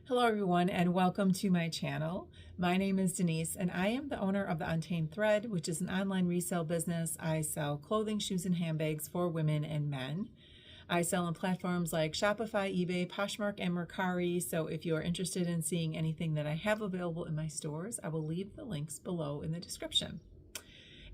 Hello everyone and welcome to my channel. My name is Denise and I am the owner of the Untamed Thread, which is an online resale business. I sell clothing, shoes, and handbags for women and men. I sell on platforms like Shopify, eBay, Poshmark, and Mercari. So if you are interested in seeing anything that I have available in my stores, I will leave the links below in the description.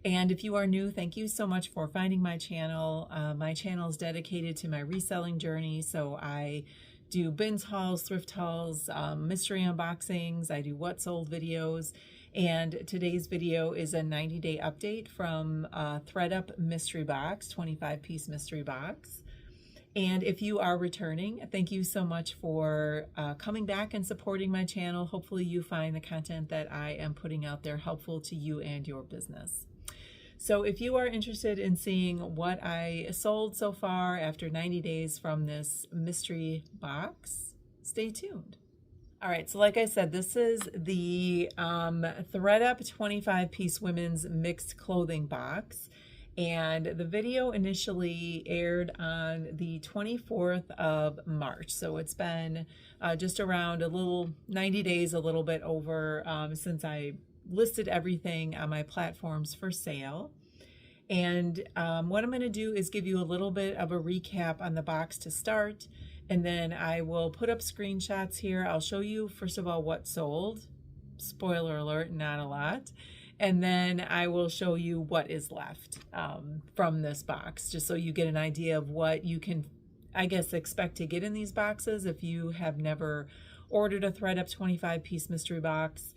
And if you are new, thank you so much for finding my channel. My channel is dedicated to my reselling journey. So I do bins hauls, thrift hauls, mystery unboxings. I do what sold videos. And today's video is a 90-day update from ThredUp mystery box, 25-piece mystery box. And if you are returning, thank you so much for coming back and supporting my channel. Hopefully you find the content that I am putting out there helpful to you and your business. So if you are interested in seeing what I sold so far after 90 days from this mystery box, stay tuned. All right, so like I said, this is the ThredUp 25-piece women's mixed clothing box. And the video initially aired on the 24th of March. So it's been just around 90 days, a little bit over since I listed everything on my platforms for sale. And what I'm going to do is give you a little bit of a recap on the box to start, and then I will put up screenshots here. I'll show you first of all what sold, spoiler alert, not a lot, and then I will show you what is left from this box, just so you get an idea of what you can, I guess, expect to get in these boxes if you have never ordered a ThredUp 25-piece mystery box.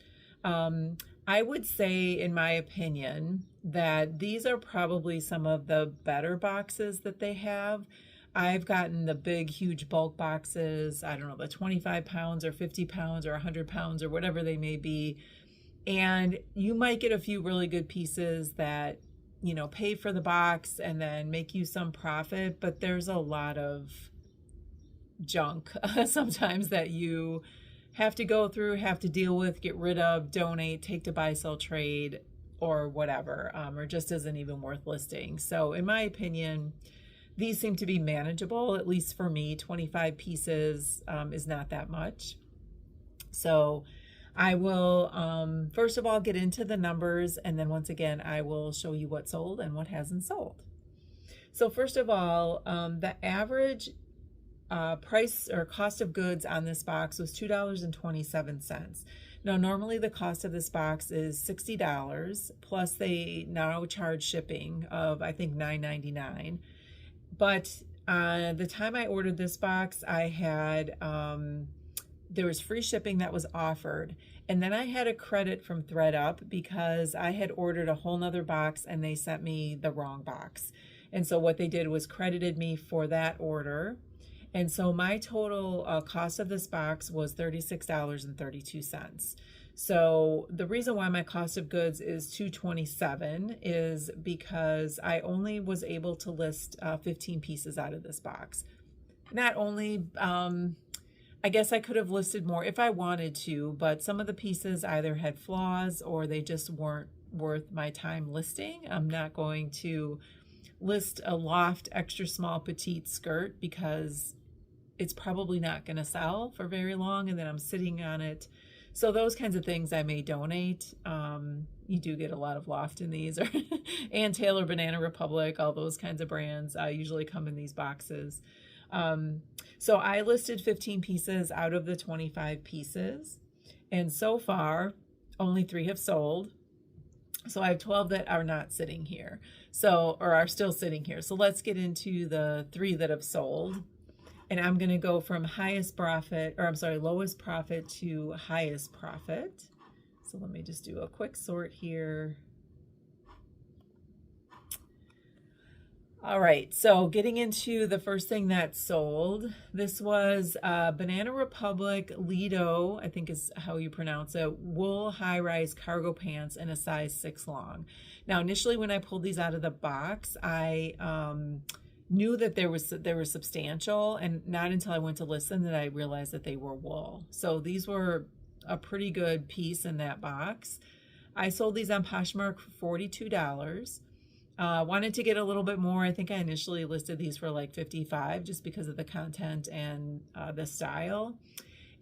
I would say, in my opinion, that these are probably some of the better boxes that they have. I've gotten the big, huge bulk boxes, I don't know, the 25 pounds or 50 pounds or 100 pounds or whatever they may be. And you might get a few really good pieces that, you know, pay for the box and then make you some profit, but there's a lot of junk sometimes that you have to go through, have to deal with, get rid of, donate, take to buy, sell, trade, or whatever, or just isn't even worth listing. So in my opinion, these seem to be manageable, at least for me. 25 pieces is not that much. So I will, first of all, get into the numbers, and then once again, I will show you what sold and what hasn't sold. So first of all, the average price or cost of goods on this box was $2.27. Now, normally the cost of this box is $60, plus they now charge shipping of, I think, $9.99. But the time I ordered this box, I had, there was free shipping that was offered. And then I had a credit from ThredUp because I had ordered a whole nother box and they sent me the wrong box. And so what they did was credited me for that order. And so my total cost of this box was $36.32. So the reason why my cost of goods is $227 is because I only was able to list 15 pieces out of this box. Not only, I guess I could have listed more if I wanted to, but some of the pieces either had flaws or they just weren't worth my time listing. I'm not going to list a loft extra small petite skirt because it's probably not going to sell for very long, and then I'm sitting on it. So those kinds of things I may donate. You do get a lot of loft in these, or Ann Taylor, Banana Republic, all those kinds of brands usually come in these boxes. So I listed 15 pieces out of the 25 pieces, and so far only 3 have sold. So I have 12 that are not sitting here, so, or are still sitting here. So let's get into the 3 that have sold. And I'm going to go from lowest profit to highest profit. So let me just do a quick sort here. All right, so getting into the first thing that sold, this was Banana Republic Lido, I think is how you pronounce it, wool high-rise cargo pants in a size 6 long. Now, initially when I pulled these out of the box, I knew that they were substantial, and not until I went to list them did I realize that they were wool. So these were a pretty good piece in that box. I sold these on Poshmark for $42. Wanted to get a little bit more. I think I initially listed these for like $55 just because of the content and the style.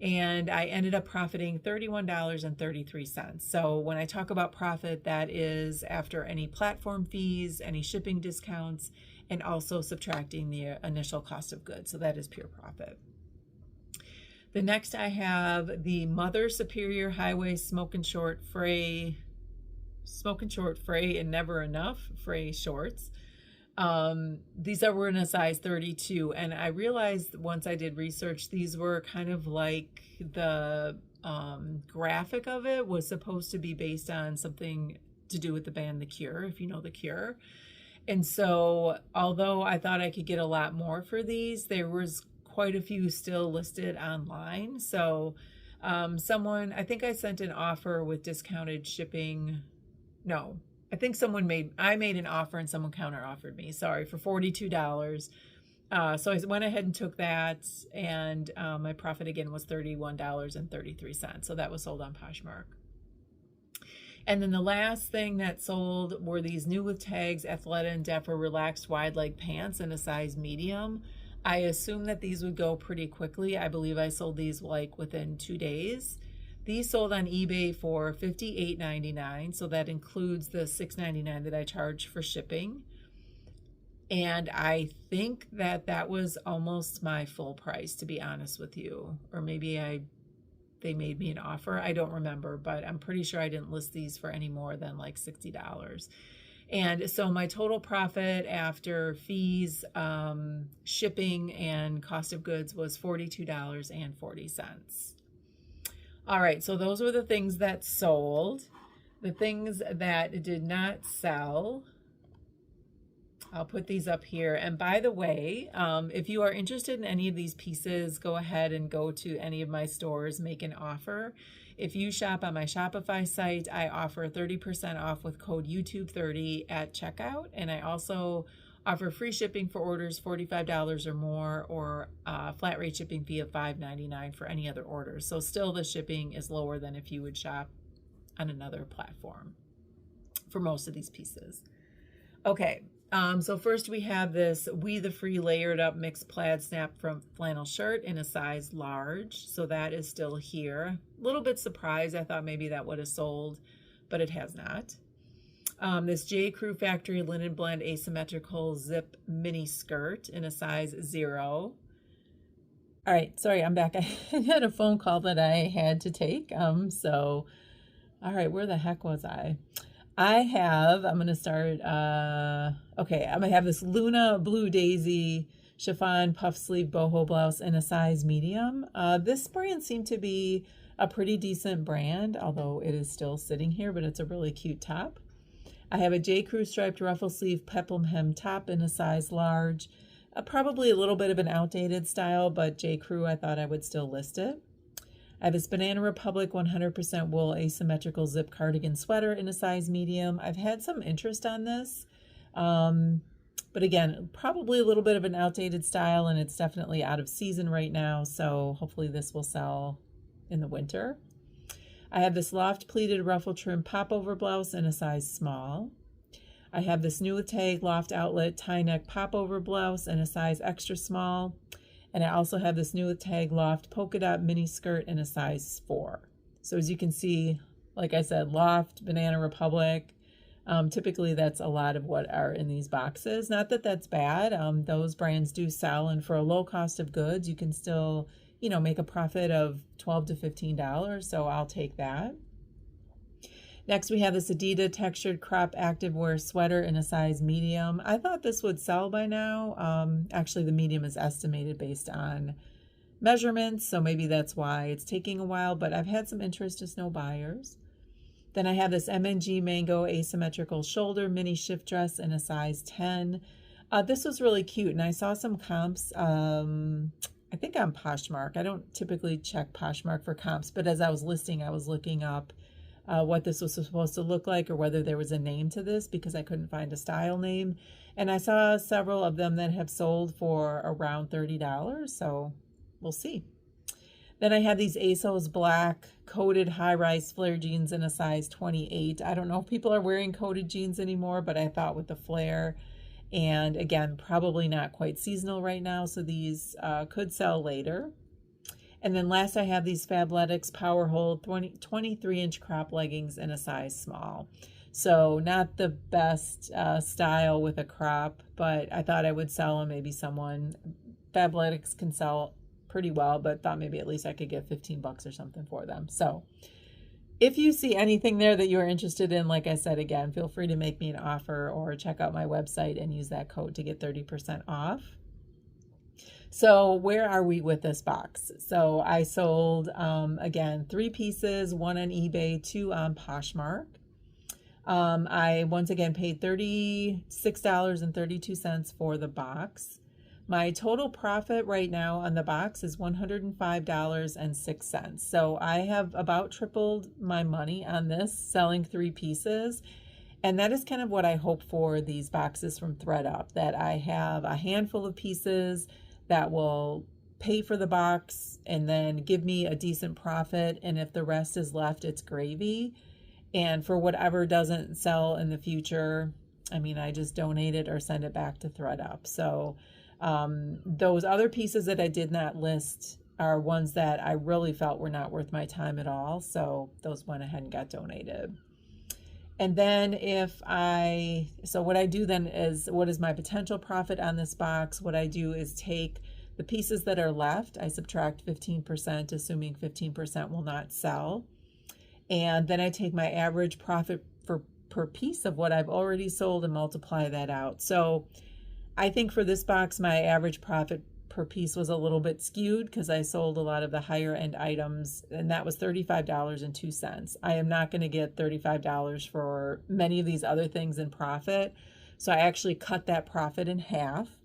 and I ended up profiting $31.33. So when I talk about profit, that is after any platform fees, any shipping discounts, and also subtracting the initial cost of goods. So that is pure profit. The next I have the Mother Superior Highway Smoke and Short Fray and Never Enough Fray shorts. These were in a size 32, and I realized once I did research, these were kind of like the graphic of it was supposed to be based on something to do with the band The Cure, if you know The Cure. And so although I thought I could get a lot more for these, there was quite a few still listed online. So I think I sent an offer with discounted shipping. No, I think I made an offer and someone counter offered me, sorry, for $42. So I went ahead and took that, and my profit again was $31.33. So that was sold on Poshmark. And then the last thing that sold were these new with tags Athleta and Dapper relaxed wide leg pants in a size medium. I assume that these would go pretty quickly. I believe I sold these like within 2 days. These sold on eBay for $58.99, so that includes the $6.99 that I charge for shipping. And I think that was almost my full price, to be honest with you. Or maybe they made me an offer. I don't remember, but I'm pretty sure I didn't list these for any more than like $60. And so my total profit after fees, shipping, and cost of goods was $42.40. All right, so those were the things that sold. The things that did not sell, I'll put these up here. And by the way, if you are interested in any of these pieces, go ahead and go to any of my stores, make an offer. If you shop on my Shopify site, I offer 30% off with code YouTube30 at checkout. And I also offer free shipping for orders $45 or more, or flat rate shipping fee of $5.99 for any other orders. So still the shipping is lower than if you would shop on another platform for most of these pieces. Okay, so first we have this We the Free layered up mixed plaid snap from flannel shirt in a size large. So that is still here. A little bit surprised. I thought maybe that would have sold, but it has not. This J. Crew Factory Linen Blend Asymmetrical Zip Mini Skirt in a size 0. All right, sorry, I'm back. I had a phone call that I had to take. All right, where the heck was I? I'm going to start, okay, I'm going to have this Luna Blue Daisy chiffon puff sleeve boho blouse in a size medium. This brand seemed to be a pretty decent brand, although it is still sitting here, but it's a really cute top. I have a J. Crew striped ruffle sleeve peplum hem top in a size large. Probably a little bit of an outdated style, but J. Crew, I thought I would still list it. I have this Banana Republic 100% wool asymmetrical zip cardigan sweater in a size medium. I've had some interest on this, but again, probably a little bit of an outdated style, and it's definitely out of season right now, so hopefully this will sell in the winter. I have this loft pleated ruffle trim popover blouse in a size small. I have this new with tag loft outlet tie neck popover blouse in a size extra small. And I also have this new with tag loft polka dot mini skirt in a size 4. So as you can see, like I said, Loft, Banana Republic, typically that's a lot of what are in these boxes. Not that that's bad. Those brands do sell, and for a low cost of goods, you can still, make a profit of $12 to $15. So I'll take that. Next, we have this Adidas textured crop activewear sweater in a size medium. I thought this would sell by now. Actually, the medium is estimated based on measurements, so maybe that's why it's taking a while, but I've had some interest, just no buyers. Then I have this MNG Mango asymmetrical shoulder mini shift dress in a size 10. This was really cute, and I saw some comps, I think on Poshmark. I don't typically check Poshmark for comps, but as I was listing, I was looking up what this was supposed to look like, or whether there was a name to this, because I couldn't find a style name. And I saw several of them that have sold for around $30, so we'll see. Then I have these ASOS black coated high-rise flare jeans in a size 28. I don't know if people are wearing coated jeans anymore, but I thought with the flare, and again, probably not quite seasonal right now, so these could sell later. And then last, I have these Fabletics Power Hold 23-inch crop leggings in a size small. So not the best style with a crop, but I thought I would sell them. Maybe someone, Fabletics can sell pretty well, but thought maybe at least I could get 15 bucks or something for them. So if you see anything there that you're interested in, like I said, again, feel free to make me an offer or check out my website and use that code to get 30% off. So where are we with this box? So I sold, again, 3 pieces, 1 on eBay, 2 on Poshmark. I once again paid $36.32 for the box. My total profit right now on the box is $105.06. So I have about tripled my money on this, selling 3 pieces. And that is kind of what I hope for these boxes from ThredUp, that I have a handful of pieces that will pay for the box and then give me a decent profit. And if the rest is left, it's gravy. And for whatever doesn't sell in the future, I mean, I just donate it or send it back to ThredUp. So those other pieces that I did not list are ones that I really felt were not worth my time at all. So those went ahead and got donated. And then so what I do then is, what is my potential profit on this box? What I do is take the pieces that are left, I subtract 15%, assuming 15% will not sell. And then I take my average profit per piece of what I've already sold and multiply that out. So I think for this box, my average profit per piece was a little bit skewed because I sold a lot of the higher end items, and that was $35.02. I am not going to get $35 for many of these other things in profit. So I actually cut that profit in half,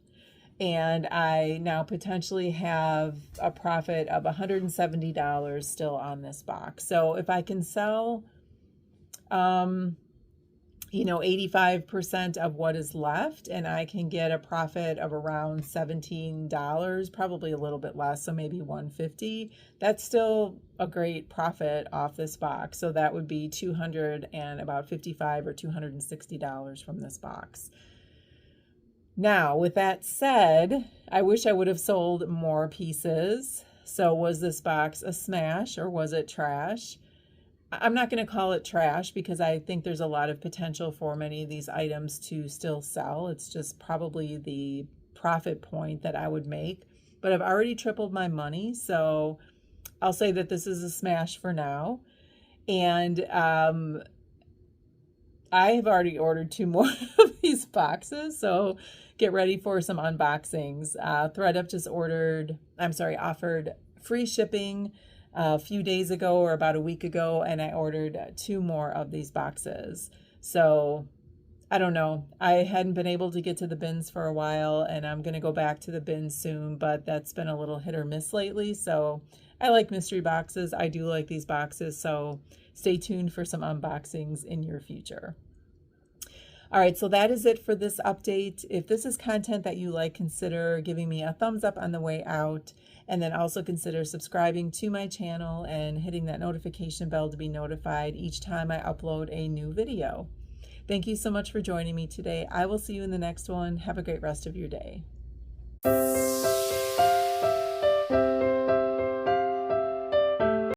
and I now potentially have a profit of $170 still on this box. So if I can sell 85% of what is left, and I can get a profit of around $17, probably a little bit less, so maybe $150. That's still a great profit off this box. So that would be $255 or $260 from this box. Now, with that said, I wish I would have sold more pieces. So was this box a smash or was it trash? I'm not going to call it trash because I think there's a lot of potential for many of these items to still sell. It's just probably the profit point that I would make. But I've already tripled my money, so I'll say that this is a smash for now. And I have already ordered 2 more of these boxes, so get ready for some unboxings. ThredUp just offered free shipping a few days ago or about a week ago, and I ordered 2 more of these boxes. So I don't know. I hadn't been able to get to the bins for a while, and I'm going to go back to the bins soon, but that's been a little hit or miss lately. So I like mystery boxes. I do like these boxes, so stay tuned for some unboxings in your future. All right, so that is it for this update. If this is content that you like, consider giving me a thumbs up on the way out, and then also consider subscribing to my channel and hitting that notification bell to be notified each time I upload a new video. Thank you so much for joining me today. I will see you in the next one. Have a great rest of your day.